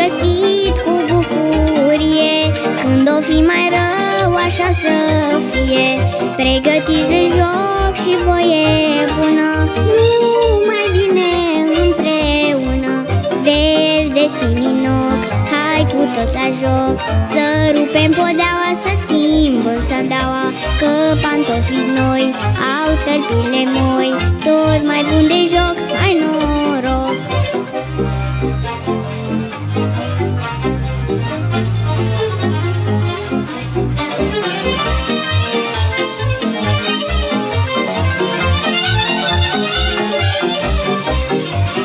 găsit cu bucurie, când o fi mai rău, așa să fie. Pregătiți de joc și voie bună, mai bine împreună. Verde siminoc, hai cu toți la joc, să rupem podeaua, să schimbăm sandaua, că pantofii noi au tălpile moi, toți mai buni de joc, hai noroc!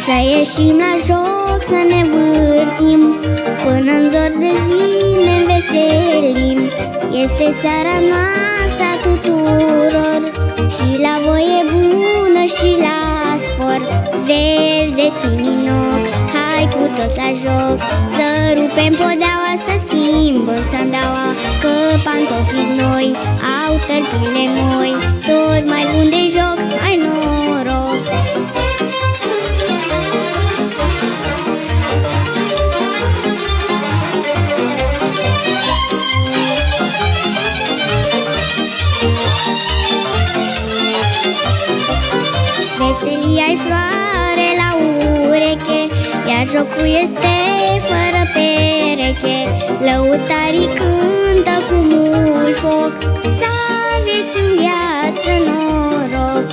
Să ieșim la joc, să ne vârtim, până-n zor de zi ne veselim. Este seara noastră a tuturor, și la voie bună și la spor. Verde siminoc, hai cu toți la joc, să rupem podeaua, să schimbăm sandaua, că pantofii noi au tălpile moi, toți mai buni de joc, hai noroc! Veselia-i floare la ureche, iar jocul este fără pereche. Lăutarii cântă cu mult foc, să aveți în viață noroc.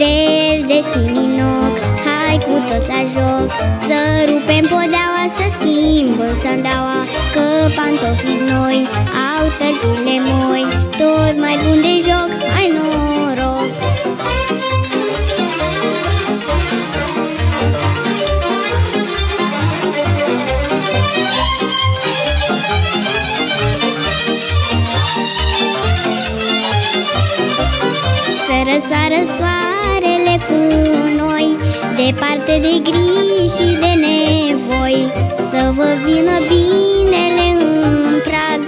Verde siminoc, hai cu toți la joc, să rupem podeaua, să schimbăm sandaua, că pantofii noi au tălpile moi, toți mai buni de joc, hai noroc! Să răsară soarele cu noi, departe de griji și de nevoi, să vă vină binele în prag,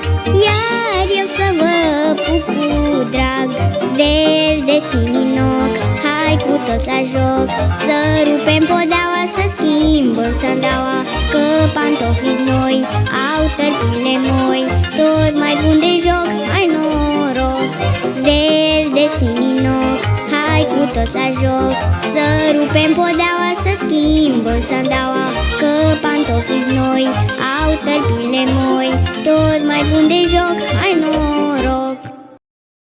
iar eu să vă pup cu drag. Verde siminoc, hai cu toți la joc, să rupem podeaua, să schimbăm sandaua, că pantofii noi au tălpile moi, tot mai buni de joc, hai noroc! Verde siminoc, hai cu toți la joc, să rupem podeaua, să schimbăm sandaua, că pantofii noi au tălpile moi, tot